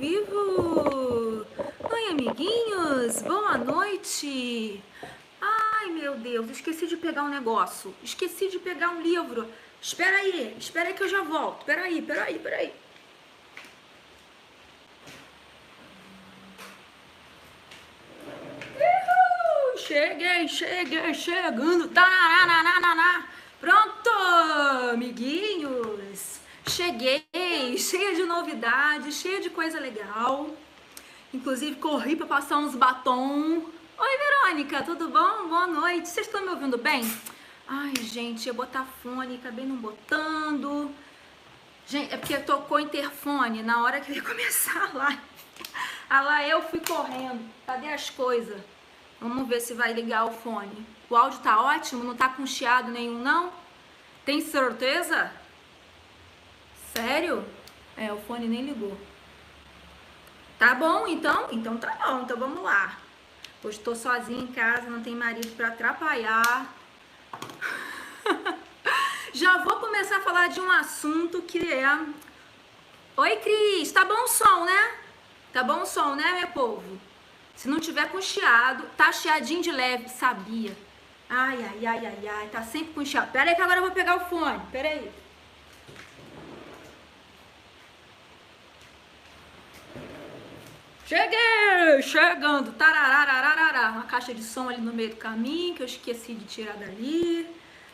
vivo! Oi, amiguinhos! Boa noite! Ai, meu Deus, esqueci de pegar um negócio. Esqueci de pegar um livro. Espera aí que eu já volto. Espera aí. Cheguei, chegando. Tararararará. Pronto, amiguinhos. Cheguei, cheia de novidades, cheia de coisa legal. Inclusive, corri para passar uns batom. Oi, Verônica, tudo bom? Boa noite. Vocês estão me ouvindo bem? Ai, gente, ia botar fone, acabei não botando. Gente, é porque tocou interfone na hora que ia começar a live. Ah lá, eu fui correndo. Cadê as coisas? Vamos ver se vai ligar o fone. O áudio tá ótimo, não tá com chiado nenhum, não? Tem certeza? Sério? É, o fone nem ligou. Tá bom, então? Então tá bom, então vamos lá. Hoje tô sozinha em casa, não tem marido pra atrapalhar. Já vou começar a falar de um assunto que é... Oi, Cris, tá bom o som, né? Tá bom o som, né, meu povo? Se não tiver com chiado, tá chiadinho de leve, sabia? Ai, tá sempre com chiado. Pera aí que agora eu vou pegar o fone, pera aí. Cheguei! Chegando! Tarararararará. Uma caixa de som ali no meio do caminho que eu esqueci de tirar dali.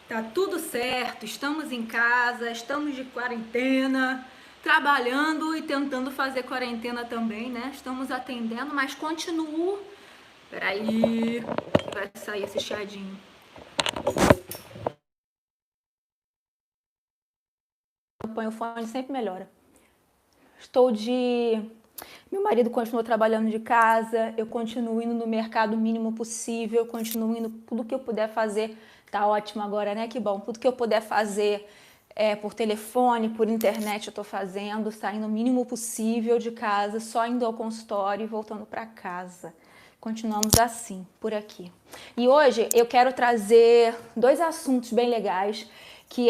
Tá tudo certo, estamos em casa, estamos de quarentena, trabalhando e tentando fazer quarentena também, né? Estamos atendendo, mas continuo. Peraí, que vai sair esse chiadinho. Eu ponho o fone, sempre melhora. Meu marido continua trabalhando de casa, eu continuo indo no mercado o mínimo possível, continuo indo tudo que eu puder fazer. Tá ótimo agora, né? Que bom. Tudo que eu puder fazer por telefone, por internet eu tô fazendo, saindo o mínimo possível de casa, só indo ao consultório e voltando para casa. Continuamos assim, por aqui. E hoje eu quero trazer dois assuntos bem legais, que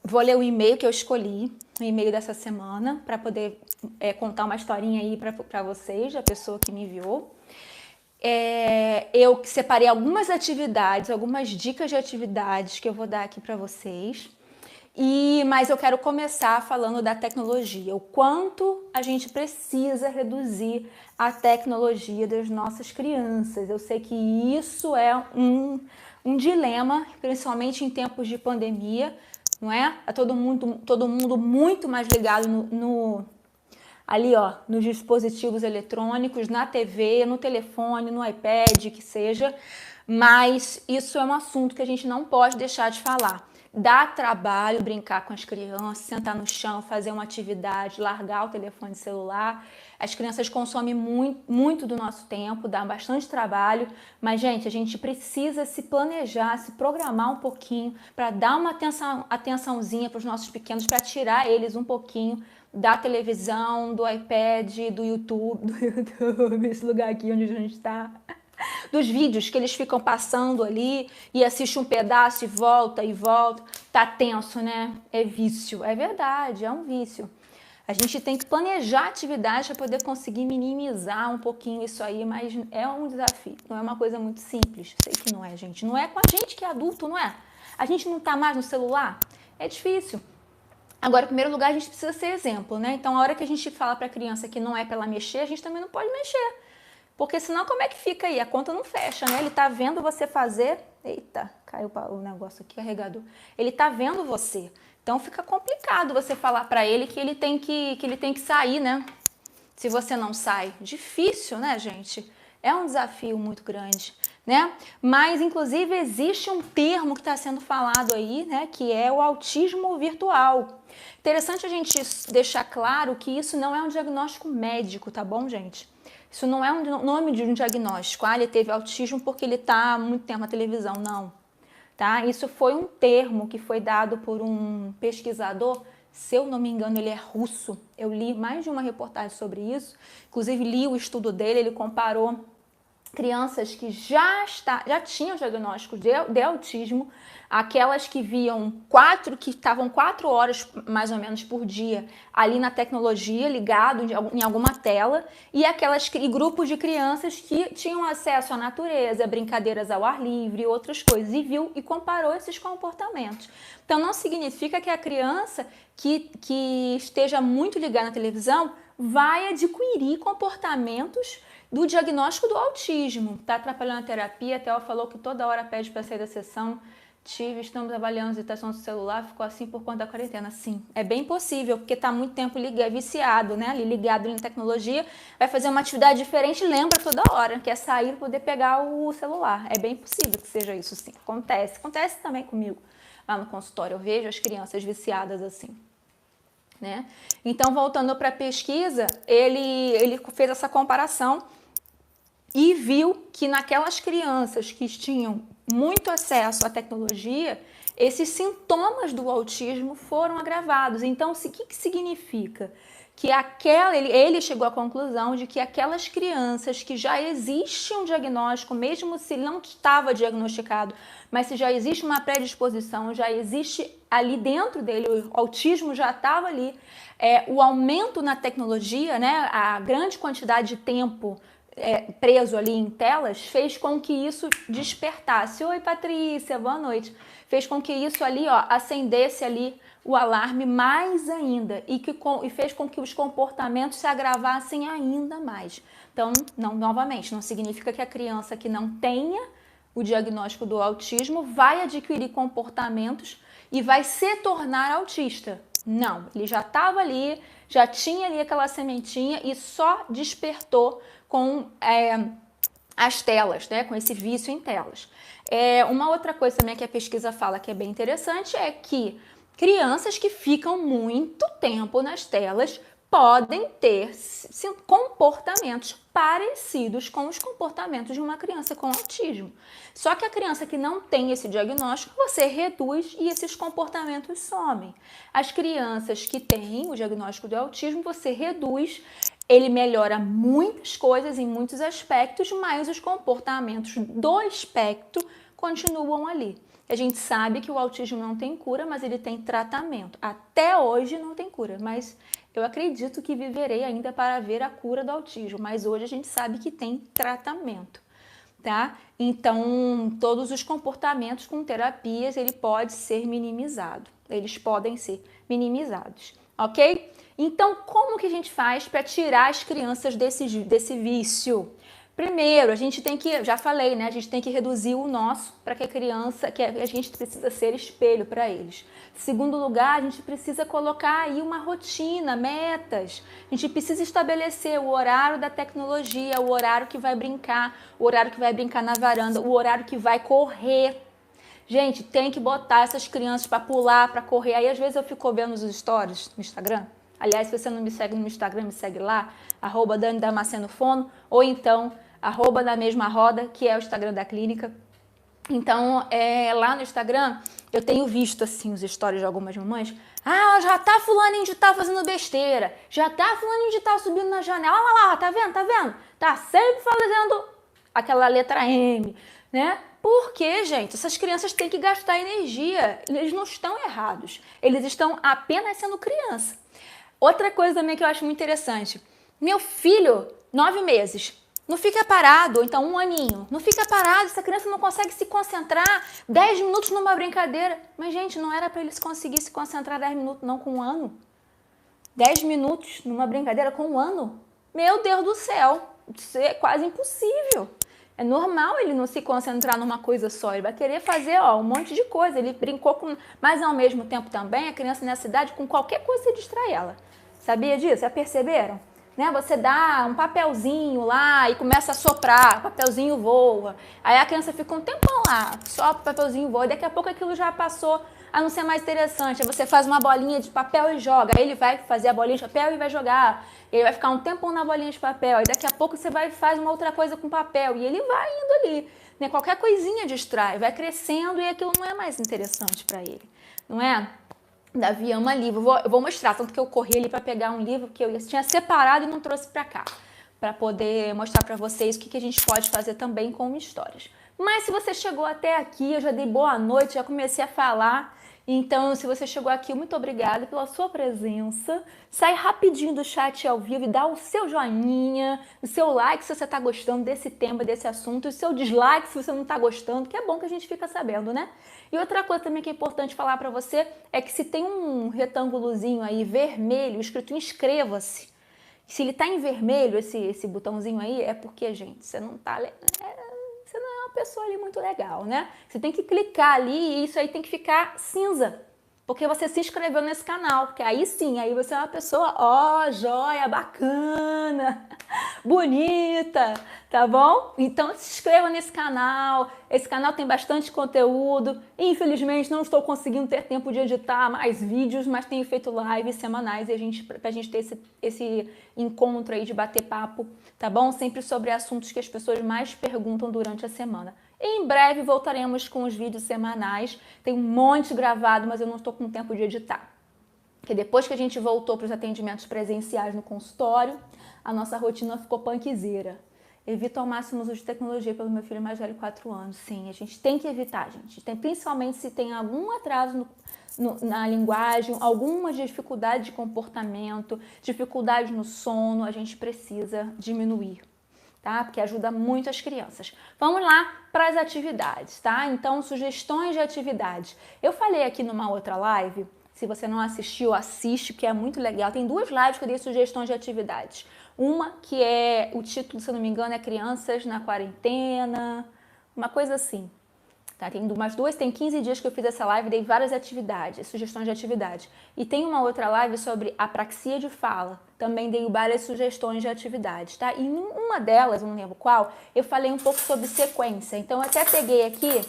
vou ler o e-mail que eu escolhi, o e-mail dessa semana, para poder contar uma historinha aí para vocês, da pessoa que me enviou. Eu separei algumas atividades, algumas dicas de atividades que eu vou dar aqui para vocês. Mas eu quero começar falando da tecnologia, o quanto a gente precisa reduzir a tecnologia das nossas crianças. Eu sei que isso é um dilema, principalmente em tempos de pandemia, não é? Todo mundo muito mais ligado ali, ó, nos dispositivos eletrônicos, na TV, no telefone, no iPad, que seja. Mas isso é um assunto que a gente não pode deixar de falar. Dá trabalho brincar com as crianças, sentar no chão, fazer uma atividade, largar o telefone celular. As crianças consomem muito do nosso tempo, dá bastante trabalho, mas, gente, a gente precisa se planejar, se programar um pouquinho para dar uma atençãozinha para os nossos pequenos, para tirar eles um pouquinho da televisão, do iPad, do YouTube, esse lugar aqui onde a gente está, dos vídeos que eles ficam passando ali e assiste um pedaço e volta. Tá tenso, né? É vício. É verdade, é um vício. A gente tem que planejar atividades para poder conseguir minimizar um pouquinho isso aí, mas é um desafio. Não é uma coisa muito simples. Sei que não é, gente. Não é com a gente que é adulto, não é? A gente não tá mais no celular? É difícil. Agora, em primeiro lugar, a gente precisa ser exemplo, né? Então, a hora que a gente fala para a criança que não é para ela mexer, a gente também não pode mexer. Porque senão, como é que fica aí? A conta não fecha, né? Ele tá vendo você fazer... Eita, caiu o negócio aqui, carregador. Ele tá vendo você. Então, fica complicado você falar para ele que ele tem que sair, né? Se você não sai. Difícil, né, gente? É um desafio muito grande, né? Mas, inclusive, existe um termo que está sendo falado aí, né? Que é o autismo virtual. Interessante a gente deixar claro que isso não é um diagnóstico médico, tá bom, gente? Isso não é um nome de um diagnóstico. Ah, ele teve autismo porque ele está há muito tempo na televisão. Não. Tá? Isso foi um termo que foi dado por um pesquisador, se eu não me engano, ele é russo. Eu li mais de uma reportagem sobre isso. Inclusive, li o estudo dele, ele comparou crianças que já tinham diagnóstico de autismo, aquelas que que estavam 4 horas mais ou menos por dia ali na tecnologia, ligado em alguma tela, e grupos de crianças que tinham acesso à natureza, brincadeiras ao ar livre e outras coisas, e comparou esses comportamentos. Então não significa que a criança que esteja muito ligada na televisão vai adquirir comportamentos do diagnóstico do autismo. Está atrapalhando a terapia, a Theo falou que toda hora pede para sair da sessão. Estamos avaliando a visitação do celular, ficou assim por conta da quarentena. Sim, é bem possível, porque está muito tempo viciado, né? Ligado na tecnologia, vai fazer uma atividade diferente, lembra toda hora, quer sair para poder pegar o celular. É bem possível que seja isso, sim. Acontece também comigo lá no consultório, eu vejo as crianças viciadas assim. Né? Então, voltando para a pesquisa, ele fez essa comparação e viu que naquelas crianças que tinham muito acesso à tecnologia, esses sintomas do autismo foram agravados. Então, o que significa? Que ele chegou à conclusão de que aquelas crianças que já existe um diagnóstico, mesmo se não estava diagnosticado, mas se já existe uma predisposição, já existe ali dentro dele, o autismo já estava ali, o aumento na tecnologia, né, a grande quantidade de tempo preso ali em telas, fez com que isso despertasse. Oi, Patrícia, boa noite. Fez com que isso ali, acendesse ali o alarme mais ainda e fez com que os comportamentos se agravassem ainda mais. Então, novamente, não significa que a criança que não tenha o diagnóstico do autismo vai adquirir comportamentos e vai se tornar autista. Não, ele já estava ali, já tinha ali aquela sementinha e só despertou com as telas, né, com esse vício em telas. Uma outra coisa também que a pesquisa fala que é bem interessante é que crianças que ficam muito tempo nas telas podem ter comportamentos parecidos com os comportamentos de uma criança com autismo. Só que a criança que não tem esse diagnóstico, você reduz e esses comportamentos somem. As crianças que têm o diagnóstico do autismo, você reduz, ele melhora muitas coisas em muitos aspectos, mas os comportamentos do espectro continuam ali. A gente sabe que o autismo não tem cura, mas ele tem tratamento. Até hoje não tem cura, mas eu acredito que viverei ainda para ver a cura do autismo. Mas hoje a gente sabe que tem tratamento, tá? Então, todos os comportamentos com terapias, ele pode ser minimizado. Eles podem ser minimizados, ok? Então, como que a gente faz para tirar as crianças desse vício? Primeiro, a gente tem que, já falei, né? A gente tem que reduzir o nosso para que a gente precisa ser espelho para eles. Segundo lugar, a gente precisa colocar aí uma rotina, metas. A gente precisa estabelecer o horário da tecnologia, o horário que vai brincar, o horário que vai brincar na varanda, o horário que vai correr. Gente, tem que botar essas crianças para pular, para correr. Aí, às vezes, eu fico vendo os stories no Instagram. Aliás, se você não me segue no Instagram, me segue lá, @DaniDamascenoFono, ou então, @na mesma roda, que é o Instagram da clínica. Então, lá no Instagram, eu tenho visto, assim, os stories de algumas mamães. Ah, já tá fulaninho de tal fazendo besteira, já tá fulaninho de tal subindo na janela, olha lá, tá vendo, tá vendo? Tá sempre fazendo aquela letra M, né? Porque, gente, essas crianças têm que gastar energia, eles não estão errados, eles estão apenas sendo criança. Outra coisa também que eu acho muito interessante, meu filho, 9 meses, não fica parado, ou então 1 aninho, não fica parado, essa criança não consegue se concentrar 10 minutos numa brincadeira. Mas, gente, não era para eles conseguir se concentrar 10 minutos não com 1 ano? 10 minutos numa brincadeira com 1 ano? Meu Deus do céu, isso é quase impossível. É normal ele não se concentrar numa coisa só, ele vai querer fazer um monte de coisa, ele brincou com... Mas ao mesmo tempo também, a criança nessa idade, com qualquer coisa você distrai ela. Sabia disso? Já perceberam? Né? Você dá um papelzinho lá e começa a soprar, o papelzinho voa. Aí a criança fica um tempão lá, só o papelzinho voa, e daqui a pouco aquilo já passou a não ser mais interessante. Aí você faz uma bolinha de papel e joga, aí ele vai fazer a bolinha de papel e vai jogar. Ele vai ficar um tempão na bolinha de papel, e daqui a pouco você vai e faz uma outra coisa com papel, e ele vai indo ali. Né? Qualquer coisinha distrai, vai crescendo e aquilo não é mais interessante para ele, não é? Davi ama livro. Eu vou mostrar, tanto que eu corri ali para pegar um livro que eu tinha separado e não trouxe para cá, para poder mostrar para vocês o que a gente pode fazer também com histórias. Mas se você chegou até aqui, eu já dei boa noite, já comecei a falar. Então, se você chegou aqui, muito obrigada pela sua presença. Sai rapidinho do chat ao vivo e dá o seu joinha, o seu like se você está gostando desse tema, desse assunto, e o seu dislike se você não está gostando, que é bom que a gente fica sabendo, né? E outra coisa também que é importante falar para você é que se tem um retângulozinho aí vermelho escrito inscreva-se, se ele tá em vermelho, esse botãozinho aí, é porque, gente, você não tá... Você não é uma pessoa ali muito legal, né? Você tem que clicar ali e isso aí tem que ficar cinza. Porque você se inscreveu nesse canal. Porque aí sim, aí você é uma pessoa, ó, joia, bacana, bonita, tá bom? Então se inscreva nesse canal. Esse canal tem bastante conteúdo. Infelizmente não estou conseguindo ter tempo de editar mais vídeos, mas tenho feito lives semanais e pra gente ter esse encontro aí de bater papo, tá bom? Sempre sobre assuntos que as pessoas mais perguntam durante a semana. Em breve voltaremos com os vídeos semanais. Tem um monte gravado, mas eu não estou com tempo de editar. Porque depois que a gente voltou para os atendimentos presenciais no consultório, a nossa rotina ficou punkzeira. Evito ao máximo o uso de tecnologia pelo meu filho mais velho de 4 anos. Sim, a gente tem que evitar, gente. Principalmente se tem algum atraso na linguagem, alguma dificuldade de comportamento, dificuldade no sono, a gente precisa diminuir. Tá? Porque ajuda muito as crianças. Vamos lá para as atividades, tá? Então, sugestões de atividades. Eu falei aqui numa outra live, se você não assistiu, assiste, que é muito legal. Tem 2 lives que eu dei sugestões de atividades. Uma que é, o título, se eu não me engano, é Crianças na Quarentena, uma coisa assim. Tá, tem umas 2, tem 15 dias que eu fiz essa live, dei várias atividades, sugestões de atividade. E tem uma outra live sobre apraxia de fala, também dei várias sugestões de atividades, tá? E em uma delas, eu não lembro qual, eu falei um pouco sobre sequência. Então eu até peguei aqui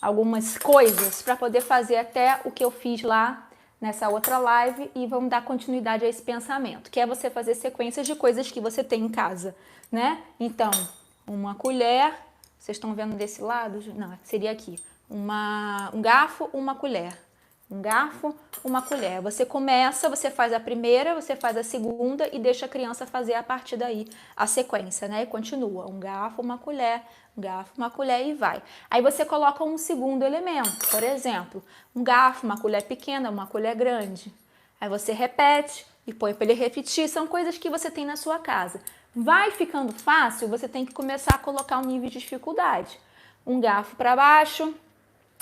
algumas coisas para poder fazer até o que eu fiz lá nessa outra live e vamos dar continuidade a esse pensamento, que é você fazer sequências de coisas que você tem em casa, né? Então, uma colher... Vocês estão vendo desse lado? Não, seria aqui. Um garfo, uma colher. Um garfo, uma colher. Você começa, você faz a primeira, você faz a segunda e deixa a criança fazer a partir daí a sequência, né? E continua. Um garfo, uma colher, um garfo, uma colher e vai. Aí você coloca um segundo elemento. Por exemplo, um garfo, uma colher pequena, uma colher grande. Aí você repete e põe para ele repetir. São coisas que você tem na sua casa. Vai ficando fácil, você tem que começar a colocar um nível de dificuldade. Um garfo para baixo,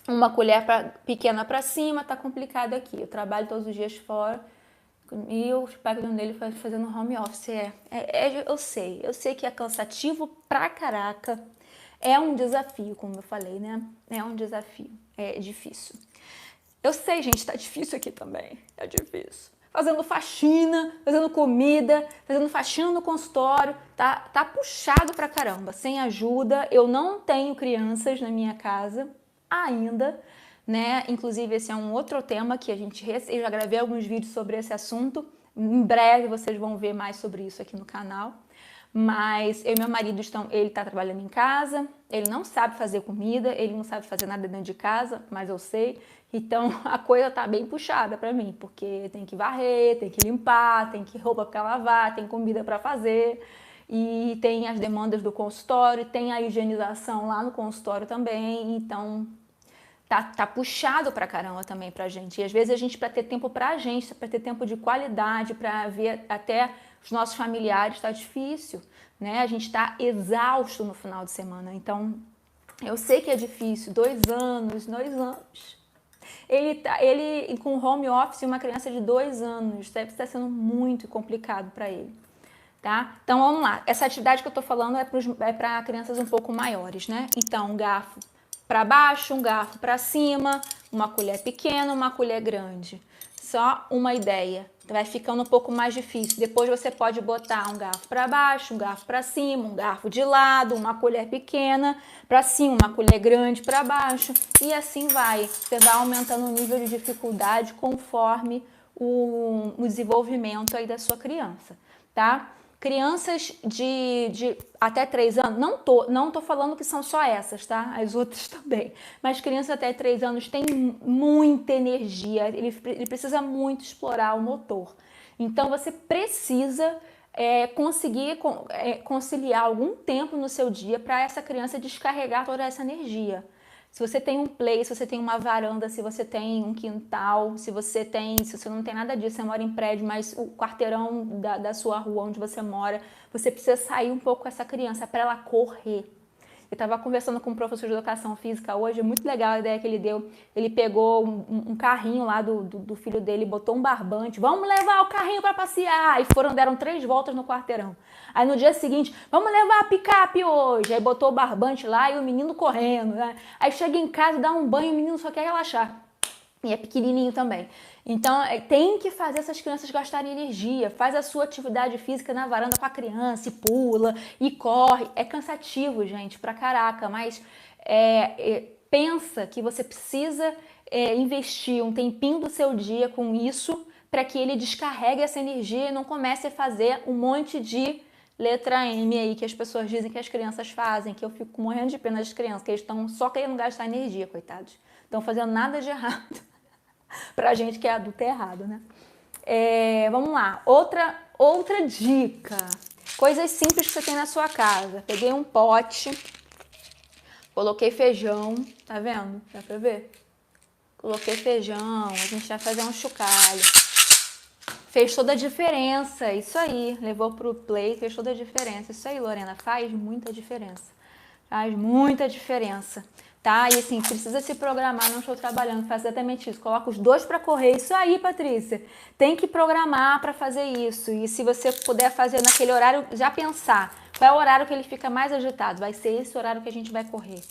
uma colher pequena para cima, tá complicado aqui. Eu trabalho todos os dias fora e eu pego dele fazendo home office. Eu sei que é cansativo pra caraca. É um desafio, como eu falei, né? É um desafio, é difícil. Eu sei, gente, tá difícil aqui também, é difícil. Fazendo faxina, fazendo comida, fazendo faxina no consultório, tá puxado pra caramba, sem ajuda. Eu não tenho crianças na minha casa ainda, né? Inclusive esse é um outro tema que eu já gravei alguns vídeos sobre esse assunto. Em breve vocês vão ver mais sobre isso aqui no canal. Mas eu e meu marido ele tá trabalhando em casa, ele não sabe fazer comida, ele não sabe fazer nada dentro de casa, mas eu sei. Então a coisa tá bem puxada pra mim, porque tem que varrer, tem que limpar, tem que roupa pra lavar, tem comida pra fazer e tem as demandas do consultório, tem a higienização lá no consultório também, então tá puxado pra caramba também pra gente. E às vezes a gente, pra ter tempo pra gente, pra ter tempo de qualidade, pra ver até os nossos familiares, tá difícil, né? A gente tá exausto no final de semana. Então, eu sei que é difícil. 2 anos. Ele com home office, uma criança de 2 anos, deve estar sendo muito complicado pra ele, tá? Então, vamos lá. Essa atividade que eu tô falando é pra crianças um pouco maiores, né? Então, um garfo para baixo, um garfo para cima, uma colher pequena, uma colher grande. Só uma ideia. Vai ficando um pouco mais difícil. Depois você pode botar um garfo para baixo, um garfo para cima, um garfo de lado, uma colher pequena para cima, uma colher grande para baixo e assim vai. Você vai aumentando o nível de dificuldade conforme o desenvolvimento aí da sua criança, tá? Crianças de até 3 anos, não tô falando que são só essas, tá? As outras também. Mas crianças até 3 anos têm muita energia, ele precisa muito explorar o motor. Então você precisa conseguir conciliar algum tempo no seu dia para essa criança descarregar toda essa energia. Se você tem um play, se você tem uma varanda, se você tem um quintal, se você não tem nada disso, você mora em prédio, mas o quarteirão da sua rua onde você mora, você precisa sair um pouco com essa criança para ela correr. Eu estava conversando com um professor de educação física hoje, é muito legal a ideia que ele deu. Ele pegou um carrinho lá do filho dele, botou um barbante, vamos levar o carrinho para passear. E deram 3 voltas no quarteirão. Aí no dia seguinte, vamos levar a picape hoje. Aí botou o barbante lá e o menino correndo, né? Aí chega em casa, dá um banho, o menino só quer relaxar. E é pequenininho também. Então, tem que fazer essas crianças gastarem energia. Faz a sua atividade física na varanda com a criança, e pula, e corre. É cansativo, gente, pra caraca. Mas pensa que você precisa investir um tempinho do seu dia com isso para que ele descarregue essa energia e não comece a fazer um monte de letra M aí que as pessoas dizem que as crianças fazem, que eu fico morrendo de pena das crianças, que eles estão só querendo gastar energia, coitados. Estão fazendo nada de errado. Pra gente que é adulto é errado, né? Vamos lá. Outra dica. Coisas simples que você tem na sua casa. Peguei um pote, coloquei feijão, tá vendo? Dá pra ver? Coloquei feijão, a gente vai fazer um chocalho. Fez toda a diferença, isso aí. Levou pro play, fez toda a diferença. Isso aí, Lorena, faz muita diferença. Faz muita diferença. Tá? E assim, precisa se programar, não estou trabalhando, faz exatamente isso. Coloca os 2 para correr. Isso aí, Patrícia. Tem que programar para fazer isso. E se você puder fazer naquele horário, já pensar qual é o horário que ele fica mais agitado. Vai ser esse horário que a gente vai correr.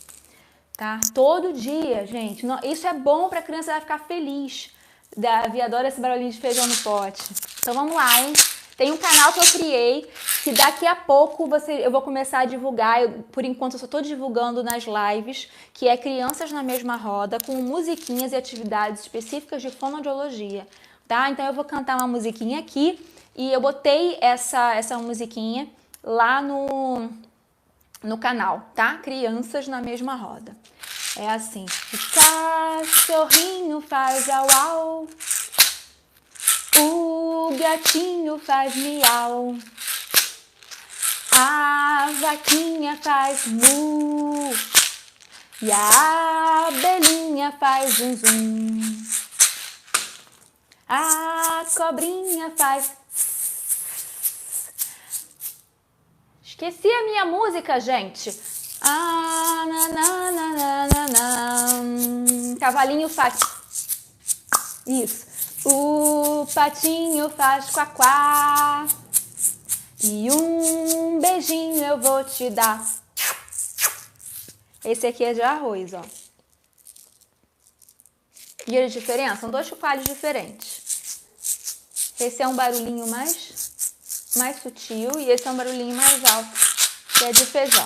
Tá? Todo dia, gente. Isso é bom para a criança, ela ficar feliz. Davi adora esse barulhinho de feijão no pote. Então vamos lá, hein? Tem um canal que eu criei, que daqui a pouco eu vou começar a divulgar, por enquanto eu só estou divulgando nas lives, que é Crianças na Mesma Roda, com musiquinhas e atividades específicas de fonoaudiologia, tá? Então eu vou cantar uma musiquinha aqui, e eu botei essa musiquinha lá no canal, tá? Crianças na Mesma Roda. É assim. O cachorrinho faz au-au, o gatinho faz miau, a vaquinha faz mu e a abelhinha faz zum zum, a cobrinha faz... Esqueci a minha música, gente. Cavalinho faz... Isso. O patinho faz quá-quá e um beijinho eu vou te dar. Esse aqui é de arroz, ó. Viram a diferença? São 2 chocalhos diferentes. Esse é um barulhinho mais sutil e esse é um barulhinho mais alto, que é de feijão.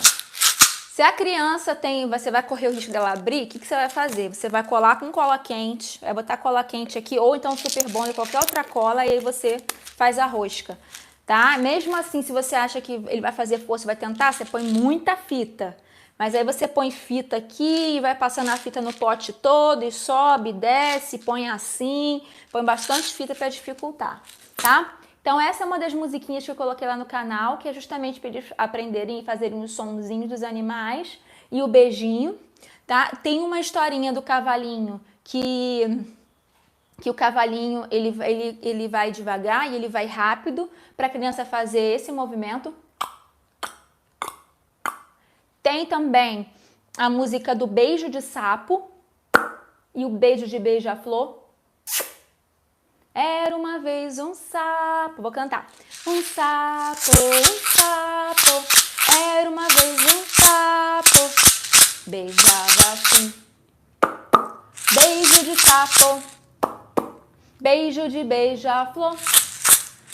Se a criança você vai correr o risco dela abrir, o que você vai fazer? Você vai colar com cola quente, vai botar cola quente aqui, ou então Super Bond ou qualquer outra cola, e aí você faz a rosca, tá? Mesmo assim, se você acha que ele vai fazer força, vai tentar, você põe muita fita. Mas aí você põe fita aqui, vai passando a fita no pote todo, e sobe, desce, põe assim, põe bastante fita para dificultar, tá? Então essa é uma das musiquinhas que eu coloquei lá no canal, que é justamente para eles aprenderem e fazerem os sonzinhos dos animais e o beijinho, tá? Tem uma historinha do cavalinho que o cavalinho ele vai devagar e ele vai rápido para a criança fazer esse movimento. Tem também a música do beijo de sapo e o beijo de beija-flor. Era uma vez um sapo, vou cantar. Um sapo, era uma vez um sapo, beijava assim. Beijo de sapo, beijo de beija-flor,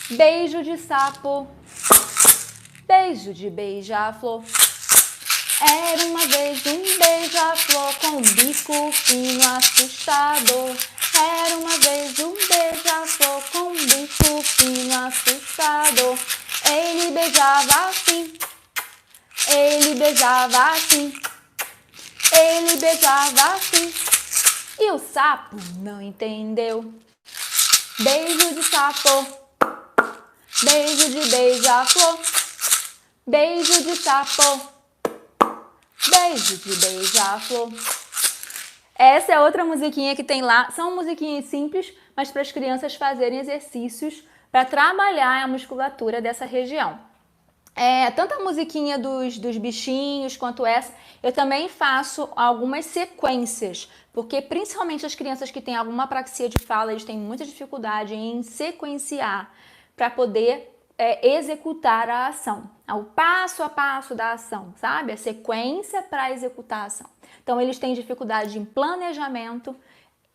beijo de sapo, beijo de beija-flor. Era uma vez um beija-flor com um bico fino assustador. Era uma vez um beija-flor com um bico fino assustador. Ele beijava assim, ele beijava assim, ele beijava assim. E o sapo não entendeu. Beijo de sapo, beijo de beija-flor, beijo de sapo, beijo de beija-flor. Essa é outra musiquinha que tem lá. São musiquinhas simples, mas para as crianças fazerem exercícios para trabalhar a musculatura dessa região. Tanto a musiquinha dos bichinhos quanto essa, eu também faço algumas sequências, porque principalmente as crianças que têm alguma apraxia de fala, eles têm muita dificuldade em sequenciar para poder executar a ação, o passo a passo da ação, sabe? A sequência para executar a ação. Então, eles têm dificuldade em planejamento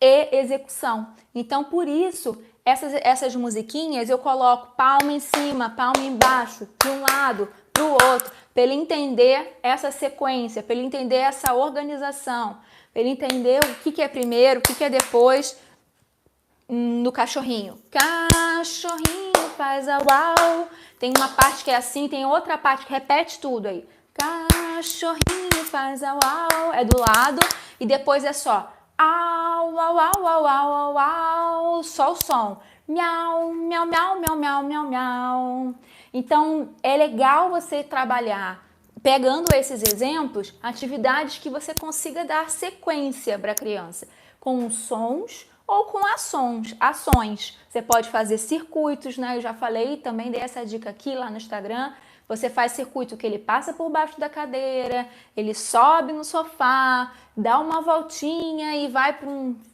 e execução. Então, por isso, essas musiquinhas eu coloco palma em cima, palma embaixo, de um lado, para o outro, para ele entender essa sequência, para ele entender essa organização, para ele entender o que é primeiro, o que é depois. No cachorrinho. Cachorrinho faz au au. Tem uma parte que é assim, tem outra parte que repete tudo aí. Cachorrinho faz au au. É do lado e depois é só au au au au au au au. Só o som. Miau, miau, miau, miau, miau, miau, miau. Então é legal você trabalhar pegando esses exemplos, atividades que você consiga dar sequência para a criança, com sons ou com ações. Você pode fazer circuitos, né? Eu já falei, também dei essa dica aqui lá no Instagram. Você faz circuito que ele passa por baixo da cadeira, ele sobe no sofá, dá uma voltinha e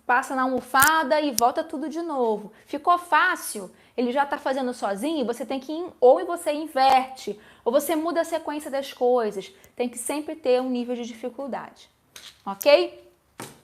passa na almofada e volta tudo de novo. Ficou fácil? Ele já está fazendo sozinho, você tem que ou você inverte, ou você muda a sequência das coisas. Tem que sempre ter um nível de dificuldade, ok?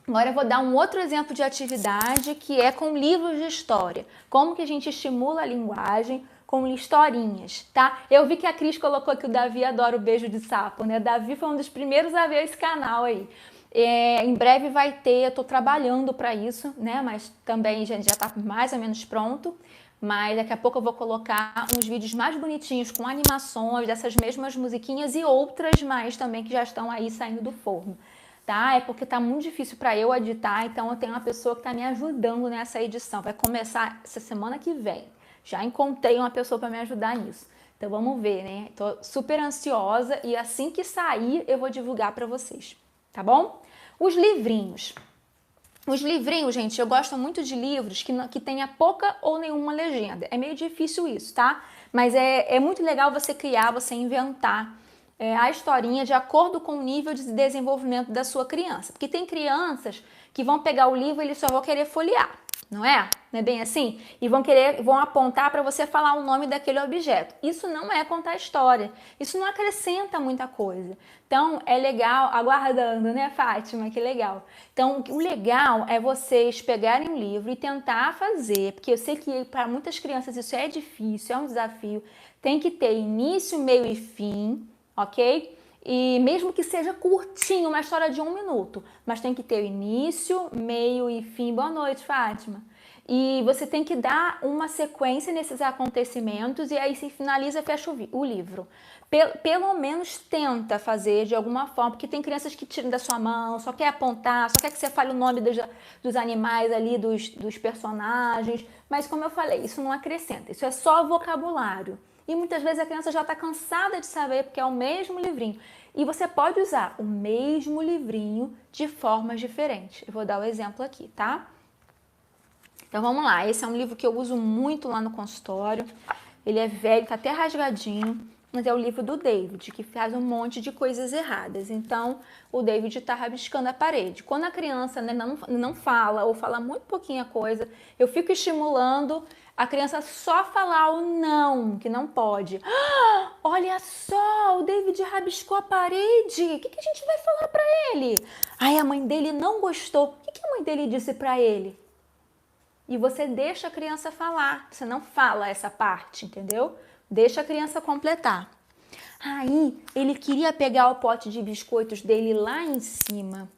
Agora eu vou dar um outro exemplo de atividade que é com livros de história. Como que a gente estimula a linguagem com historinhas, tá? Eu vi que a Cris colocou que o Davi adora o beijo de sapo, né? Davi foi um dos primeiros a ver esse canal aí. Em breve vai ter, eu tô trabalhando para isso, né? Mas também já tá mais ou menos pronto. Mas daqui a pouco eu vou colocar uns vídeos mais bonitinhos com animações dessas mesmas musiquinhas e outras mais também que já estão aí saindo do forno. Tá? É porque tá muito difícil para eu editar, então eu tenho uma pessoa que tá me ajudando nessa edição. Vai começar essa semana que vem. Já encontrei uma pessoa para me ajudar nisso. Então vamos ver, né? Tô super ansiosa e assim que sair eu vou divulgar para vocês, tá bom? Os livrinhos. Os livrinhos, gente, eu gosto muito de livros que tenha pouca ou nenhuma legenda. É meio difícil isso, tá? Mas é muito legal você criar, você inventar a historinha de acordo com o nível de desenvolvimento da sua criança. Porque tem crianças que vão pegar o livro e eles só vão querer folhear, não é? Não é bem assim? E vão apontar para você falar o nome daquele objeto. Isso não é contar história. Isso não acrescenta muita coisa. Então, é legal, aguardando, né, Fátima? Que legal. Então, o legal é vocês pegarem um livro e tentar fazer, porque eu sei que para muitas crianças isso é difícil, é um desafio. Tem que ter início, meio e fim, ok? E mesmo que seja curtinho, uma história de 1 minuto, mas tem que ter o início, meio e fim. Boa noite, Fátima. E você tem que dar uma sequência nesses acontecimentos e aí se finaliza, fecha o livro. Pelo menos tenta fazer de alguma forma, porque tem crianças que tiram da sua mão, só quer apontar, só quer que você fale o nome dos animais ali, dos personagens. Mas como eu falei, isso não acrescenta, isso é só vocabulário. E muitas vezes a criança já está cansada de saber, porque é o mesmo livrinho. E você pode usar o mesmo livrinho de formas diferentes. Eu vou dar o exemplo aqui, tá? Então vamos lá, esse é um livro que eu uso muito lá no consultório. Ele é velho, tá até rasgadinho, mas é o livro do David, que faz um monte de coisas erradas. Então o David tá rabiscando a parede. Quando a criança, né, não fala ou fala muito pouquinha coisa, eu fico estimulando a criança só falar o não, que não pode. Ah, olha só, o David rabiscou a parede. O que a gente vai falar para ele? Ai, a mãe dele não gostou. O que a mãe dele disse para ele? E você deixa a criança falar. Você não fala essa parte, entendeu? Deixa a criança completar. Aí, ele queria pegar o pote de biscoitos dele lá em cima.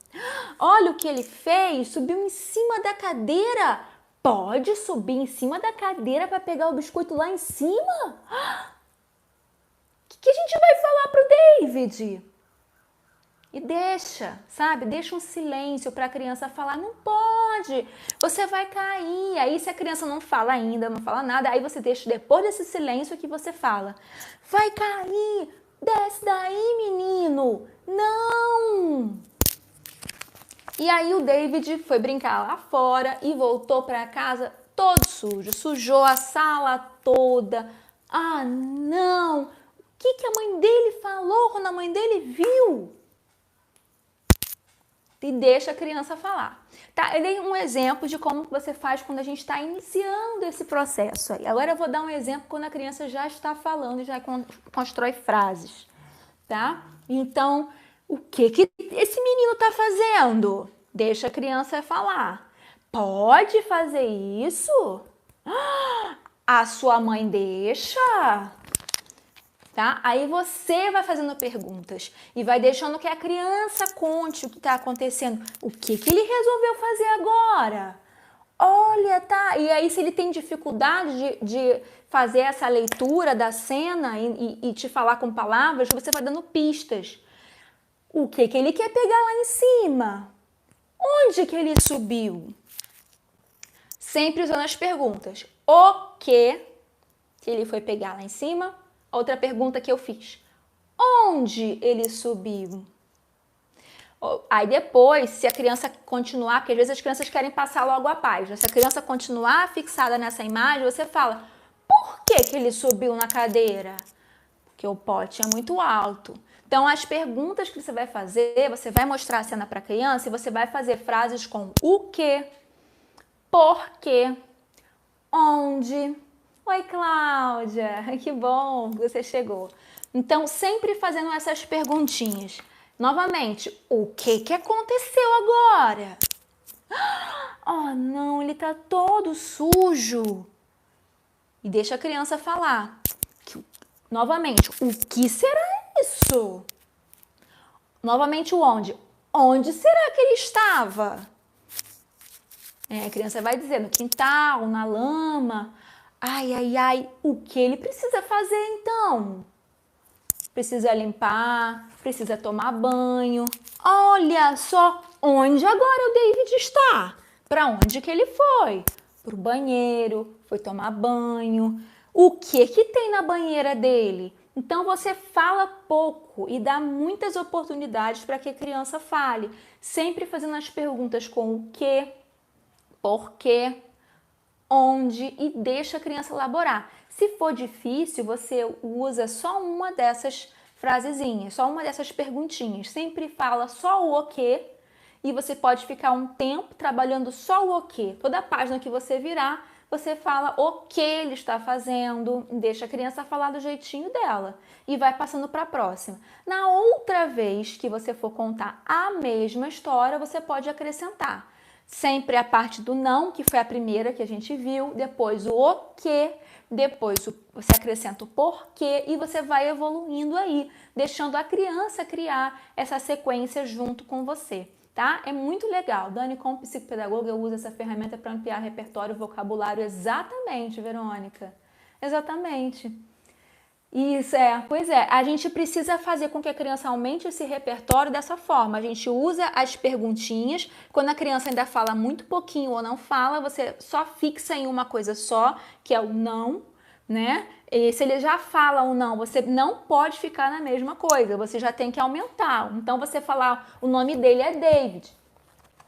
Olha o que ele fez, subiu em cima da cadeira. Pode subir em cima da cadeira para pegar o biscoito lá em cima? O que a gente vai falar pro David? E deixa, sabe? Deixa um silêncio para a criança falar. Não pode, você vai cair. Aí se a criança não fala ainda, não fala nada, aí você deixa depois desse silêncio que você fala. Vai cair, desce daí, menino. Não! E aí o David foi brincar lá fora e voltou para casa todo sujo. Sujou a sala toda. Ah, não! O que a mãe dele falou quando a mãe dele viu? E deixa a criança falar. Tá? Eu dei um exemplo de como você faz quando a gente está iniciando esse processo aí. Agora eu vou dar um exemplo quando a criança já está falando e já constrói frases, tá? Então, o que esse menino está fazendo? Deixa a criança falar. Pode fazer isso? A sua mãe deixa? Tá? Aí você vai fazendo perguntas e vai deixando que a criança conte o que está acontecendo. O que ele resolveu fazer agora? Olha, tá. E aí, se ele tem dificuldade de fazer essa leitura da cena e te falar com palavras, você vai dando pistas. O que ele quer pegar lá em cima? Onde que ele subiu? Sempre usando as perguntas. O que ele foi pegar lá em cima? Outra pergunta que eu fiz. Onde ele subiu? Aí depois, se a criança continuar, porque às vezes as crianças querem passar logo a página. Se a criança continuar fixada nessa imagem, você fala, por que ele subiu na cadeira? Porque o pote é muito alto. Então, as perguntas que você vai fazer, você vai mostrar a cena para a criança e você vai fazer frases com o que, por quê, onde. Oi, Cláudia, que bom que você chegou. Então, sempre fazendo essas perguntinhas. Novamente, o que aconteceu agora? Oh, não, ele tá todo sujo. E deixa a criança falar. Novamente, o que será isso? Novamente, o onde? Onde será que ele estava? A criança vai dizer no quintal, na lama. Ai, ai, ai, o que ele precisa fazer então? Precisa limpar, precisa tomar banho. Olha só, onde agora o David está? Para onde que ele foi? Para o banheiro, foi tomar banho. O que tem na banheira dele? Então você fala pouco e dá muitas oportunidades para que a criança fale, sempre fazendo as perguntas com o que, por quê, onde e deixa a criança elaborar. Se for difícil, você usa só uma dessas frasezinhas, só uma dessas perguntinhas. Sempre fala só o que e você pode ficar um tempo trabalhando só o que. Toda página que você virar, você fala o que ele está fazendo, deixa a criança falar do jeitinho dela e vai passando para a próxima. Na outra vez que você for contar a mesma história, você pode acrescentar. Sempre a parte do não, que foi a primeira que a gente viu, depois o que, depois você acrescenta o porquê e você vai evoluindo aí, deixando a criança criar essa sequência junto com você, tá? É muito legal. Dani, como psicopedagoga, eu uso essa ferramenta para ampliar repertório e vocabulário. Exatamente, Verônica. Exatamente. Isso, pois é, a gente precisa fazer com que a criança aumente esse repertório dessa forma. A gente usa as perguntinhas, quando a criança ainda fala muito pouquinho ou não fala, você só fixa em uma coisa só, que é o não, né? E se ele já fala o não, você não pode ficar na mesma coisa, você já tem que aumentar. Então você falar, o nome dele é David.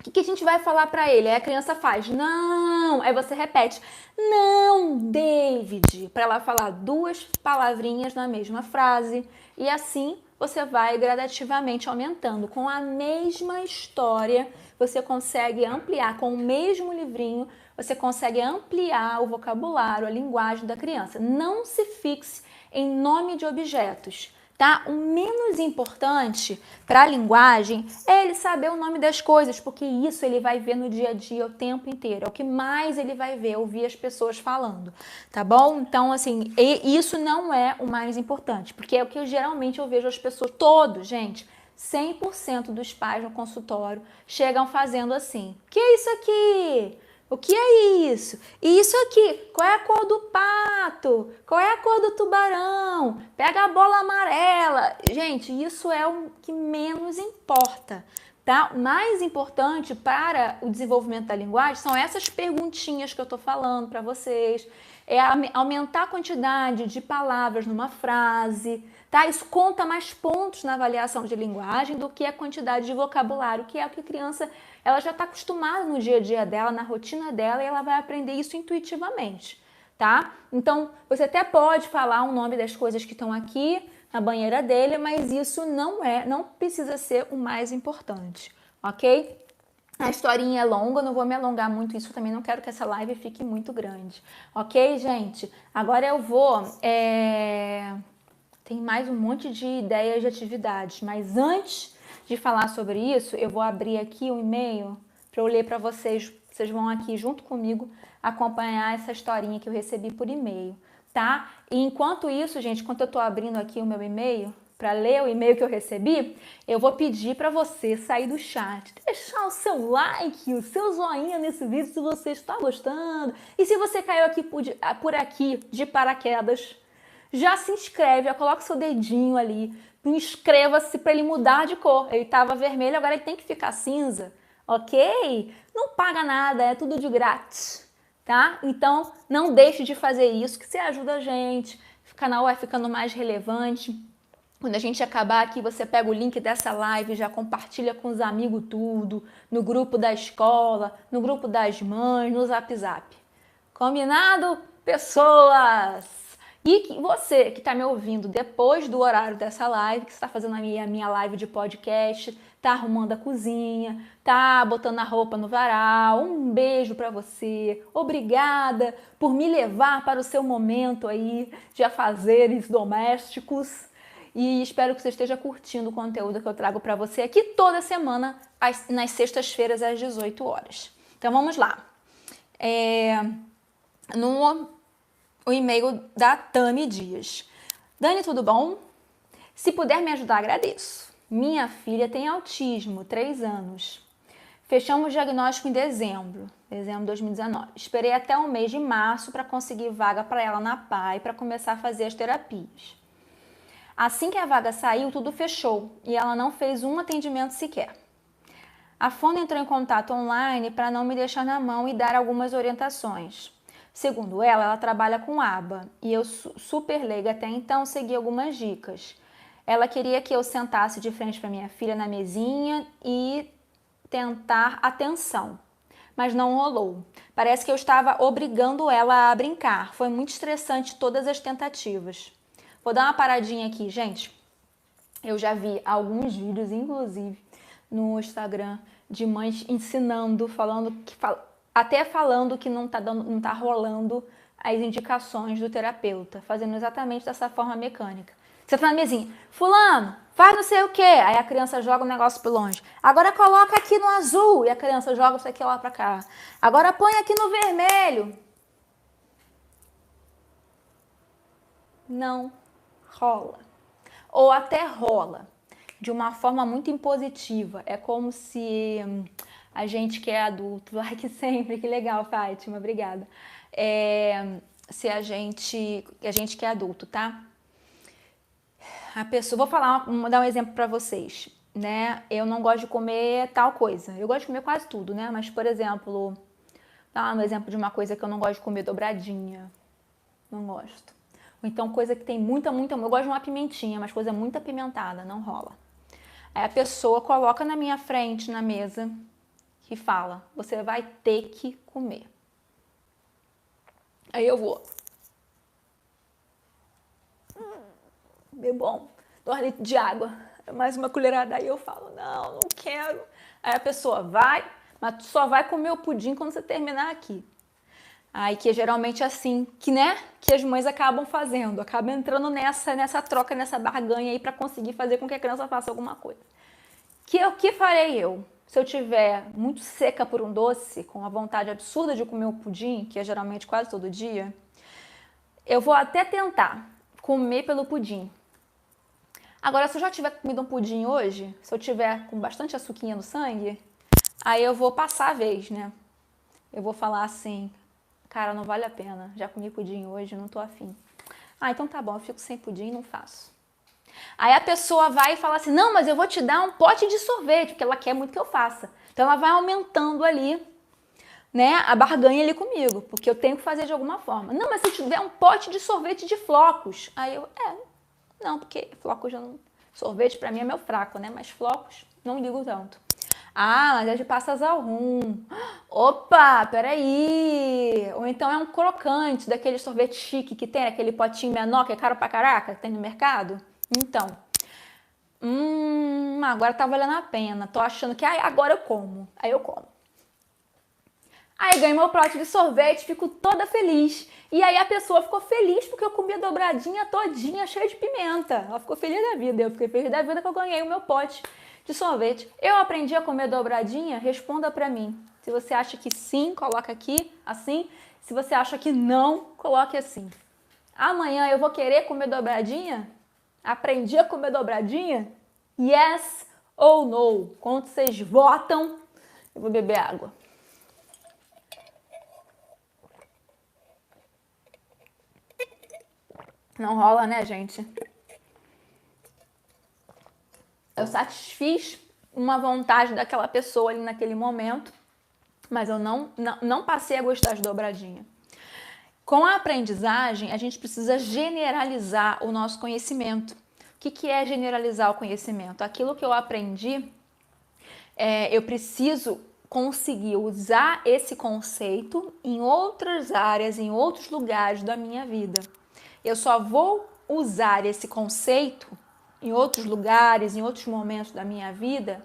O que a gente vai falar para ele? Aí a criança faz, não. Aí você repete, não, David. Para ela falar duas palavrinhas na mesma frase. E assim você vai gradativamente aumentando. Com a mesma história, você consegue ampliar. Com o mesmo livrinho, você consegue ampliar o vocabulário, a linguagem da criança. Não se fixe em nome de objetos. Tá? O menos importante para a linguagem é ele saber o nome das coisas, porque isso ele vai ver no dia a dia o tempo inteiro. É o que mais ele vai ver, ouvir as pessoas falando, tá bom? Então, assim, isso não é o mais importante, porque é o que geralmente eu vejo as pessoas, todos, gente, 100% dos pais no consultório chegam fazendo assim. Que é isso aqui? O que é isso? E isso aqui, qual é a cor do pato? Qual é a cor do tubarão? Pega a bola amarela. Gente, isso é o que menos importa, tá? O mais importante para o desenvolvimento da linguagem são essas perguntinhas que eu tô falando para vocês. É aumentar a quantidade de palavras numa frase, tá? Isso conta mais pontos na avaliação de linguagem do que a quantidade de vocabulário, que é o que a criança ela já está acostumada no dia a dia dela, na rotina dela, e ela vai aprender isso intuitivamente, tá? Então, você até pode falar o nome das coisas que estão aqui na banheira dele, mas isso não precisa ser o mais importante, ok? A historinha é longa, eu não vou me alongar muito isso, também não quero que essa live fique muito grande, ok, gente? Agora eu vou... Tem mais um monte de ideias de atividades, mas antes de falar sobre isso, eu vou abrir aqui um e-mail para eu ler para vocês. Vocês vão aqui junto comigo acompanhar essa historinha que eu recebi por e-mail, tá? E enquanto isso, gente, enquanto eu tô abrindo aqui o meu e-mail, para ler o e-mail que eu recebi, eu vou pedir para você sair do chat, deixar o seu like, o seu joinha nesse vídeo se você está gostando. E se você caiu aqui por aqui de paraquedas, já se inscreve, já coloca seu dedinho ali, inscreva-se para ele mudar de cor. Ele estava vermelho, agora ele tem que ficar cinza, ok? Não paga nada, é tudo de grátis, tá? Então, não deixe de fazer isso, que você ajuda a gente, o canal vai ficando mais relevante. Quando a gente acabar aqui, você pega o link dessa live, já compartilha com os amigos tudo, no grupo da escola, no grupo das mães, no Zap Zap. Combinado, pessoas? E você que está me ouvindo depois do horário dessa live, que está fazendo a minha live de podcast, tá arrumando a cozinha, tá botando a roupa no varal, um beijo para você. Obrigada por me levar para o seu momento aí de afazeres domésticos. E espero que você esteja curtindo o conteúdo que eu trago para você aqui toda semana, nas sextas-feiras, às 18 horas. Então vamos lá. O e-mail da Tami Dias. Dani, tudo bom? Se puder me ajudar, agradeço. Minha filha tem autismo, 3 anos. Fechamos o diagnóstico em dezembro de 2019. Esperei até o mês de março para conseguir vaga para ela na PAI para começar a fazer as terapias. Assim que a vaga saiu, tudo fechou e ela não fez um atendimento sequer. A Fono entrou em contato online para não me deixar na mão e dar algumas orientações. Segundo ela trabalha com aba e eu, super leiga até então, segui algumas dicas. Ela queria que eu sentasse de frente para minha filha na mesinha e tentar atenção, mas não rolou. Parece que eu estava obrigando ela a brincar. Foi muito estressante todas as tentativas. Vou dar uma paradinha aqui, gente. Eu já vi alguns vídeos, inclusive, no Instagram, de mães ensinando, até falando que não tá rolando as indicações do terapeuta, fazendo exatamente dessa forma mecânica. Você tá na mesinha, fulano, faz não sei o quê, aí a criança joga o negócio para longe. Agora coloca aqui no azul, e a criança joga isso aqui lá para cá. Agora põe aqui no vermelho. Não rola. Ou até rola, de uma forma muito impositiva. É como se a gente que é adulto, like sempre, que legal, Fátima, obrigada. Se a gente que é adulto, tá? A pessoa, vou dar um exemplo para vocês, né? Eu não gosto de comer tal coisa. Eu gosto de comer quase tudo, né? Mas, por exemplo, dar um exemplo de uma coisa que eu não gosto de comer, dobradinha. Não gosto. Ou então coisa que tem muita, eu gosto de uma pimentinha, mas coisa muito apimentada, não rola. Aí a pessoa coloca na minha frente, na mesa, e fala, você vai ter que comer. Aí eu vou. Bom, 2 litros de água, mais uma colherada. Aí eu falo, não quero. Aí a pessoa vai, mas tu só vai comer o pudim quando você terminar aqui. Aí que é geralmente assim, que as mães acabam fazendo, acabam entrando nessa troca, nessa barganha aí para conseguir fazer com que a criança faça alguma coisa. O que farei eu? Se eu tiver muito seca por um doce, com a vontade absurda de comer o pudim, que é geralmente quase todo dia, eu vou até tentar comer pelo pudim. Agora, se eu já tiver comido um pudim hoje, se eu tiver com bastante açuquinha no sangue, aí eu vou passar a vez, né? eu vou falar assim, cara, não vale a pena, já comi pudim hoje, não tô afim. Ah, então tá bom, eu fico sem pudim e não faço. Aí a pessoa vai e fala assim, não, mas eu vou te dar um pote de sorvete, porque ela quer muito que eu faça. Então ela vai aumentando ali, né, a barganha ali comigo, porque eu tenho que fazer de alguma forma. Não, mas se tiver um pote de sorvete de flocos, aí eu, não, porque flocos já não... Sorvete pra mim é meu fraco, né, mas flocos não ligo tanto. Ah, mas é de passas ao rum. Opa, peraí. Ou então é um crocante, daquele sorvete chique que tem, aquele potinho menor que é caro pra caraca, que tem no mercado. Então, agora tá valendo a pena. Tô achando que agora eu como. Aí eu como. Aí ganho meu prato de sorvete, fico toda feliz. E aí a pessoa ficou feliz porque eu comi a dobradinha todinha, cheia de pimenta. Ela ficou feliz da vida. Eu fiquei feliz da vida que eu ganhei o meu pote de sorvete. Eu aprendi a comer dobradinha? Responda pra mim. Se você acha que sim, coloca aqui, assim. Se você acha que não, coloque assim. Amanhã eu vou querer comer dobradinha? Aprendi a comer dobradinha? Yes ou no? Quando vocês votam, eu vou beber água. Não rola, né, gente? Eu satisfiz uma vontade daquela pessoa ali naquele momento, mas eu não passei a gostar de dobradinha. Com a aprendizagem, a gente precisa generalizar o nosso conhecimento. O que é generalizar o conhecimento? Aquilo que eu aprendi, eu preciso conseguir usar esse conceito em outras áreas, em outros lugares da minha vida. Eu só vou usar esse conceito em outros lugares, em outros momentos da minha vida,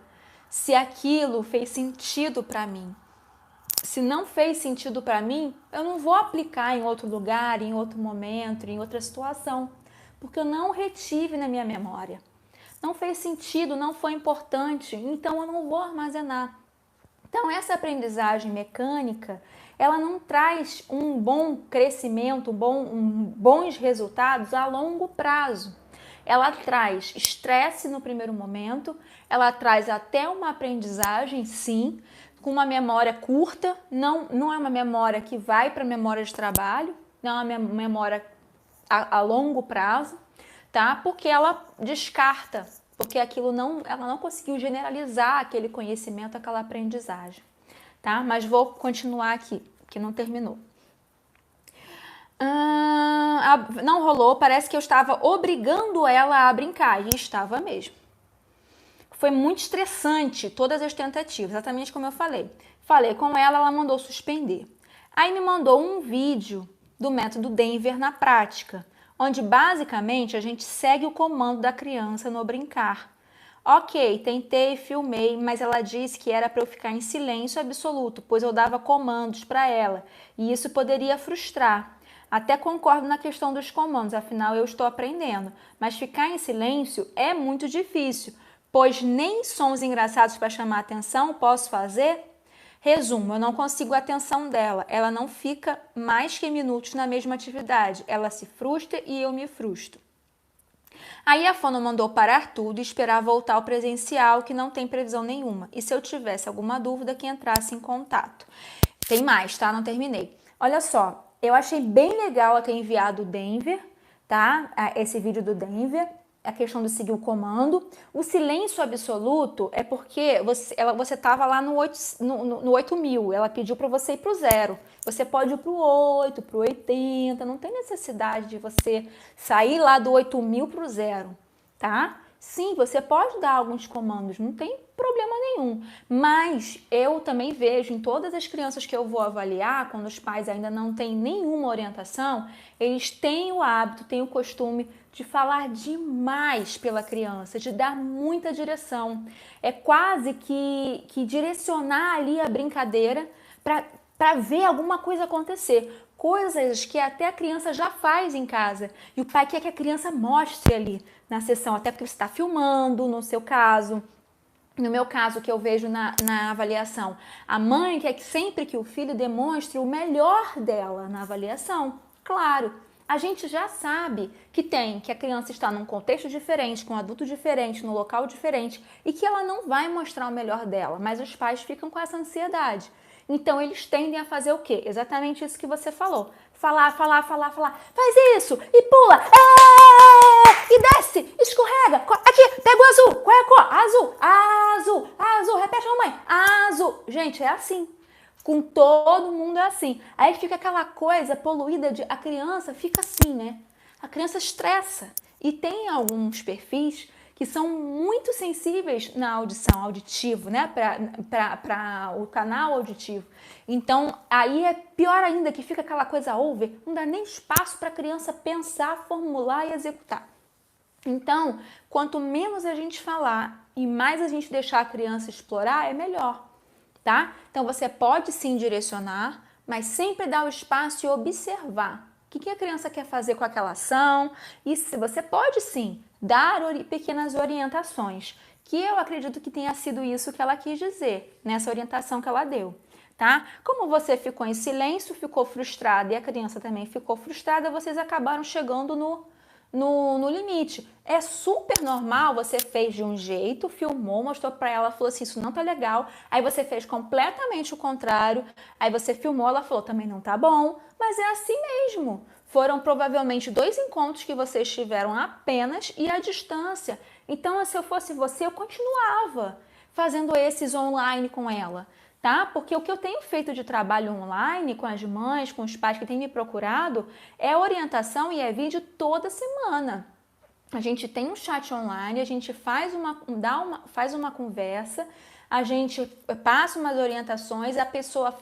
se aquilo fez sentido para mim. Se não fez sentido para mim, eu não vou aplicar em outro lugar, em outro momento, em outra situação, porque eu não retive na minha memória. Não fez sentido, não foi importante, então eu não vou armazenar. Então essa aprendizagem mecânica, ela não traz um bom crescimento, bons resultados a longo prazo. Ela traz estresse no primeiro momento, ela traz até uma aprendizagem, sim, com uma memória curta, não é uma memória que vai para a memória de trabalho, não é uma memória a longo prazo, tá? Porque ela descarta, porque ela não conseguiu generalizar aquele conhecimento, aquela aprendizagem, tá? Mas vou continuar aqui, que não terminou. Não rolou, parece que eu estava obrigando ela a brincar, e estava mesmo. Foi muito estressante todas as tentativas, exatamente como eu falei. Falei com ela, ela mandou suspender. Aí me mandou um vídeo do método Denver na prática, onde basicamente a gente segue o comando da criança no brincar. Ok, tentei, filmei, mas ela disse que era para eu ficar em silêncio absoluto, pois eu dava comandos para ela, e isso poderia frustrar. Até concordo na questão dos comandos, afinal eu estou aprendendo, mas ficar em silêncio é muito difícil, pois nem sons engraçados para chamar a atenção posso fazer. Resumo, eu não consigo a atenção dela, ela não fica mais que minutos na mesma atividade, ela se frustra e eu me frustro. Aí a fono mandou parar tudo e esperar voltar ao presencial, que não tem previsão nenhuma, e se eu tivesse alguma dúvida que entrasse em contato. Tem mais, tá? Não terminei. Olha só, eu achei bem legal ela ter enviado o Denver, tá? Esse vídeo do Denver, a questão de seguir o comando. O silêncio absoluto é porque você estava lá no 8000, ela pediu para você ir para o 0. Você pode ir para o 8, para o 80, não tem necessidade de você sair lá do 8000 para o 0, tá? Sim, você pode dar alguns comandos, não tem problema nenhum, mas eu também vejo em todas as crianças que eu vou avaliar, quando os pais ainda não têm nenhuma orientação, eles têm o hábito, têm o costume de falar demais pela criança, de dar muita direção. É quase que direcionar ali a brincadeira para ver alguma coisa acontecer. Coisas que até a criança já faz em casa. E o pai quer que a criança mostre ali na sessão, até porque você está filmando, no seu caso. No meu caso, que eu vejo na avaliação, a mãe quer que sempre que o filho demonstre o melhor dela na avaliação. Claro, a gente já sabe que a criança está num contexto diferente, com um adulto diferente, num local diferente, e que ela não vai mostrar o melhor dela, mas os pais ficam com essa ansiedade. Então eles tendem a fazer o quê? Exatamente isso que você falou. Falar. Faz isso e pula. E desce, escorrega. Aqui, pega o azul. Qual é a cor? Azul. Repete, mamãe. Azul. Gente, é assim. Com todo mundo é assim. Aí fica aquela coisa poluída de... A criança fica assim, né? A criança estressa. E tem alguns perfis que são muito sensíveis na audição, auditivo, né? Para o canal auditivo. Então, aí é pior ainda, que fica aquela coisa over, não dá nem espaço para a criança pensar, formular e executar. Então, quanto menos a gente falar e mais a gente deixar a criança explorar, é melhor, tá? Então, você pode sim direcionar, mas sempre dar o espaço e observar. O que a criança quer fazer com aquela ação? E se você pode sim dar pequenas orientações, que eu acredito que tenha sido isso que ela quis dizer, nessa orientação que ela deu, tá? Como você ficou em silêncio, ficou frustrada e a criança também ficou frustrada, vocês acabaram chegando no limite. É super normal, você fez de um jeito, filmou, mostrou para ela, falou assim, isso não tá legal, aí você fez completamente o contrário, aí você filmou, ela falou, também não tá bom, mas é assim mesmo. Foram provavelmente 2 encontros que vocês tiveram apenas e à distância. Então, se eu fosse você, eu continuava fazendo esses online com ela, tá? Porque o que eu tenho feito de trabalho online com as mães, com os pais que têm me procurado, é orientação e é vídeo toda semana. A gente tem um chat online, a gente faz uma conversa, a gente passa umas orientações, a pessoa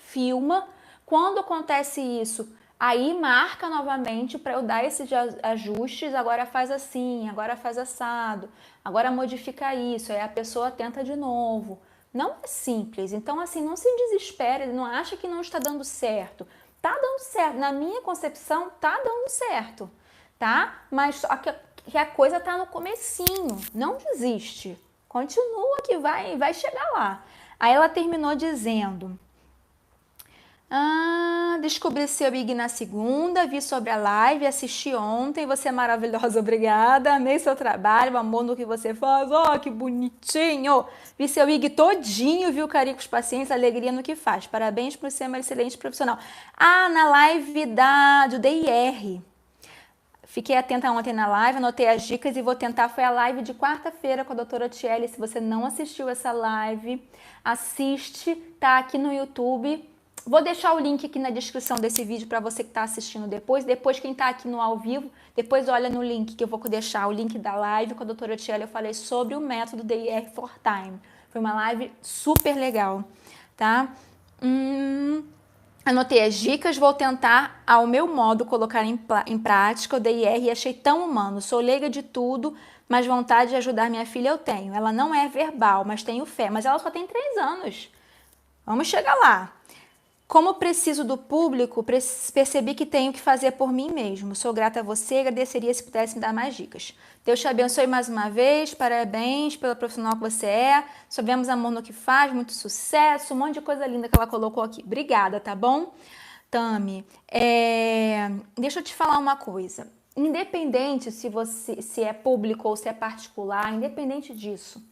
filma. Quando acontece isso, aí marca novamente para eu dar esses ajustes, agora faz assim, agora faz assado, agora modifica isso, aí a pessoa tenta de novo. Não é simples, então assim, não se desespere, não acha que não está dando certo. Tá dando certo, na minha concepção tá dando certo, tá? Mas só que a coisa tá no comecinho, não desiste, continua que vai chegar lá. Aí ela terminou dizendo... descobri seu IG na segunda, vi sobre a live, assisti ontem, você é maravilhosa, obrigada, amei seu trabalho, amor no que você faz, que bonitinho, vi seu IG todinho, vi o carinho com os pacientes, alegria no que faz, parabéns por ser uma excelente profissional. Na live do DIR, fiquei atenta ontem na live, anotei as dicas e vou tentar, foi a live de quarta-feira com a doutora Tiele, se você não assistiu essa live, assiste, tá aqui no YouTube. Vou deixar o link aqui na descrição desse vídeo para você que está assistindo depois. Depois, quem está aqui no ao vivo, depois olha no link que eu vou deixar o link da live com a doutora Tiele. Eu falei sobre o método DIR for Time. Foi uma live super legal, tá? Anotei as dicas, vou tentar ao meu modo colocar em prática o DIR e achei tão humano. Sou leiga de tudo, mas vontade de ajudar minha filha eu tenho. Ela não é verbal, mas tenho fé. Mas ela só tem 3 anos. Vamos chegar lá. Como preciso do público, percebi que tenho que fazer por mim mesmo. Sou grata a você e agradeceria se pudesse me dar mais dicas. Deus te abençoe mais uma vez, parabéns pela profissional que você é. Sabemos amor no que faz, muito sucesso, um monte de coisa linda que ela colocou aqui. Obrigada, tá bom? Tami, deixa eu te falar uma coisa. Independente se é público ou se é particular, independente disso,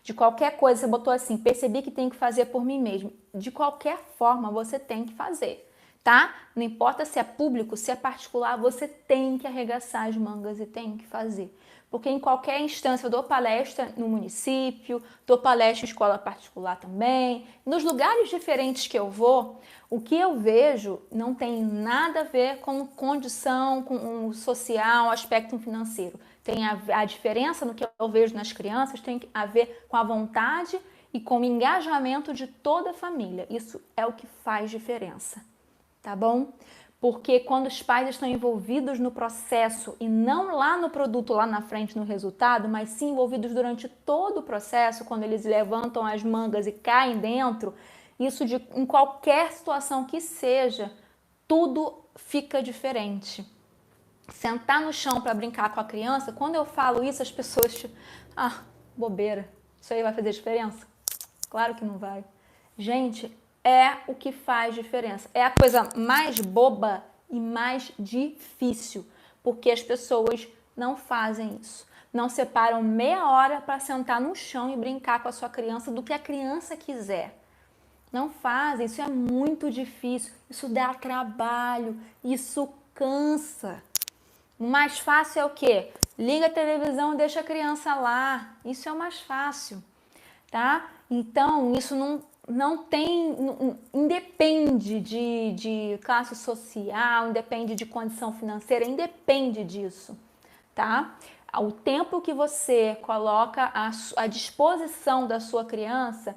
de qualquer coisa, você botou assim, percebi que tenho que fazer por mim mesmo. De qualquer forma, você tem que fazer, tá? Não importa se é público, se é particular, você tem que arregaçar as mangas e tem que fazer. Porque em qualquer instância, eu dou palestra no município, dou palestra em escola particular também. Nos lugares diferentes que eu vou, o que eu vejo não tem nada a ver com condição, com o social, aspecto financeiro. Tem a diferença no que eu vejo nas crianças, tem a ver com a vontade e com o engajamento de toda a família. Isso é o que faz diferença, tá bom? Porque quando os pais estão envolvidos no processo e não lá no produto, lá na frente, no resultado, mas sim envolvidos durante todo o processo, quando eles levantam as mangas e caem dentro, isso em qualquer situação que seja, tudo fica diferente. Sentar no chão para brincar com a criança, quando eu falo isso, as pessoas bobeira, isso aí vai fazer diferença? Claro que não vai. Gente, é o que faz diferença. É a coisa mais boba e mais difícil, porque as pessoas não fazem isso. Não separam meia hora para sentar no chão e brincar com a sua criança do que a criança quiser. Não fazem, isso é muito difícil, isso dá trabalho, isso cansa. O mais fácil é o quê? Liga a televisão e deixa a criança lá. Isso é o mais fácil, tá? Então, isso não tem, independe de classe social, independe de condição financeira, independe disso, tá? O tempo que você coloca à disposição da sua criança,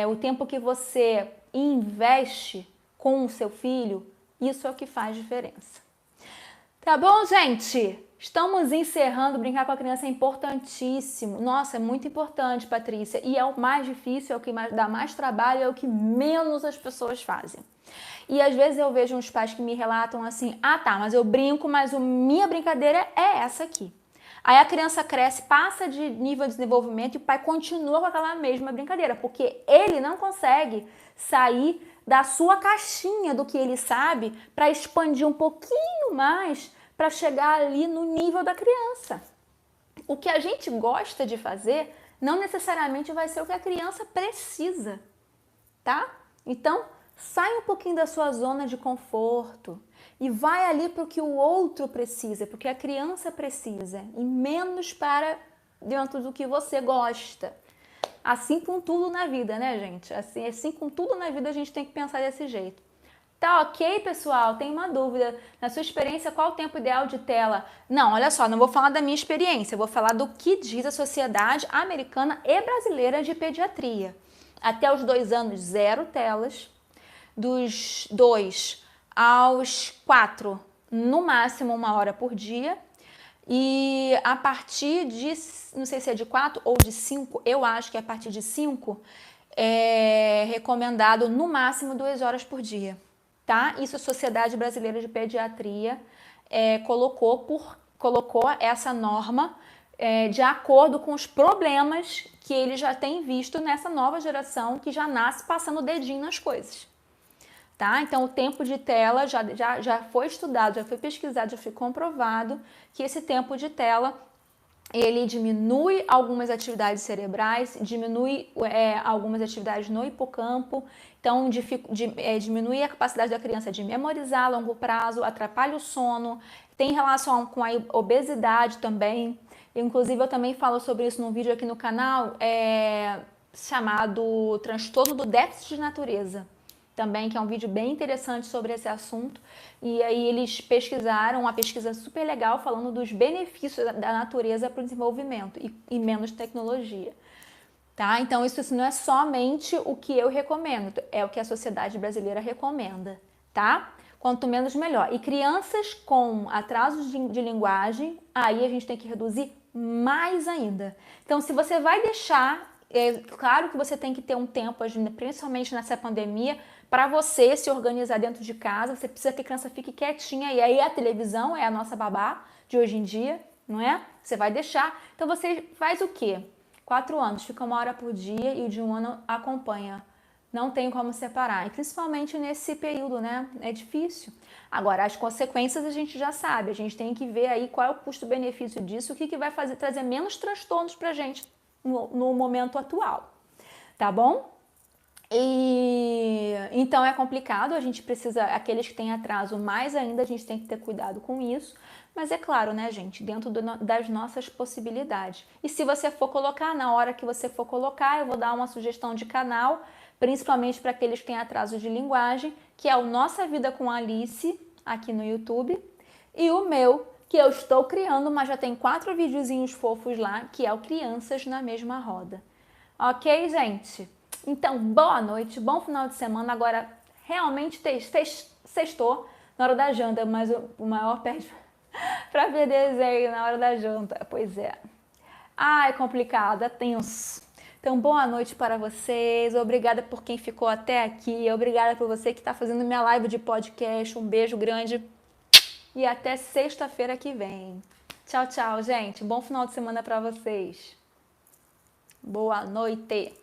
o tempo que você investe com o seu filho, isso é o que faz diferença. Tá bom, gente? Estamos encerrando. Brincar com a criança é importantíssimo. Nossa, é muito importante, Patrícia. E é o mais difícil, é o que dá mais trabalho, é o que menos as pessoas fazem. E às vezes eu vejo uns pais que me relatam assim: ah, tá, mas eu brinco, mas a minha brincadeira é essa aqui. Aí a criança cresce, passa de nível de desenvolvimento e o pai continua com aquela mesma brincadeira, porque ele não consegue sair da sua caixinha do que ele sabe para expandir um pouquinho mais para chegar ali no nível da criança. O que a gente gosta de fazer não necessariamente vai ser o que a criança precisa, tá? Então, sai um pouquinho da sua zona de conforto e vai ali para o que o outro precisa, porque a criança precisa, e menos para dentro do que você gosta. Assim com tudo na vida, né, gente? Assim com tudo na vida a gente tem que pensar desse jeito. Tá ok, pessoal? Tem uma dúvida. Na sua experiência, qual o tempo ideal de tela? Não, olha só, não vou falar da minha experiência, eu vou falar do que diz a Sociedade Americana e Brasileira de Pediatria. Até os 2 anos, 0 telas. Dos 2 aos 4, no máximo 1 hora por dia. E a partir de, não sei se é de 4 ou de 5, eu acho que a partir de 5 é recomendado no máximo 2 horas por dia, tá? Isso a Sociedade Brasileira de Pediatria colocou essa norma de acordo com os problemas que ele já tem visto nessa nova geração que já nasce passando o dedinho nas coisas. Tá? Então, o tempo de tela já foi estudado, já foi pesquisado, já foi comprovado que esse tempo de tela ele diminui algumas atividades cerebrais, diminui algumas atividades no hipocampo, então diminui a capacidade da criança de memorizar a longo prazo, atrapalha o sono, tem relação com a obesidade também. Inclusive, eu também falo sobre isso num vídeo aqui no canal chamado Transtorno do Déficit de Natureza. Também, que é um vídeo bem interessante sobre esse assunto. E aí eles pesquisaram uma pesquisa super legal falando dos benefícios da natureza para o desenvolvimento e menos tecnologia. Tá? Então isso não é somente o que eu recomendo, é o que a Sociedade Brasileira recomenda, tá? Quanto menos melhor. E crianças com atrasos de linguagem, aí a gente tem que reduzir mais ainda. Então se você vai deixar, claro que você tem que ter um tempo, principalmente nessa pandemia, para você se organizar dentro de casa, você precisa que a criança fique quietinha, e aí a televisão é a nossa babá de hoje em dia, não é? Você vai deixar. Então você faz o quê? 4 anos, fica 1 hora por dia e o de 1 ano acompanha. Não tem como separar, e principalmente nesse período, né? É difícil. Agora, as consequências a gente já sabe, a gente tem que ver aí qual é o custo-benefício disso, o que vai trazer menos transtornos pra gente no momento atual, tá bom? E então é complicado, a gente precisa, aqueles que têm atraso mais ainda, a gente tem que ter cuidado com isso, mas é claro, né, gente, dentro das nossas possibilidades. E se você for colocar, na hora que você for colocar, eu vou dar uma sugestão de canal, principalmente para aqueles que têm atraso de linguagem, que é o Nossa Vida com Alice, aqui no YouTube, e o meu, que eu estou criando, mas já tem 4 videozinhos fofos lá, que é o Crianças na Mesma Roda. Ok, gente? Então, boa noite, bom final de semana. Agora, realmente sextou na hora da janta, mas o maior pede para ver desenho na hora da janta. Pois é. É complicado, é tenso. Então, boa noite para vocês. Obrigada por quem ficou até aqui. Obrigada por você que está fazendo minha live de podcast. Um beijo grande e até sexta-feira que vem. Tchau, tchau, gente. Bom final de semana para vocês. Boa noite.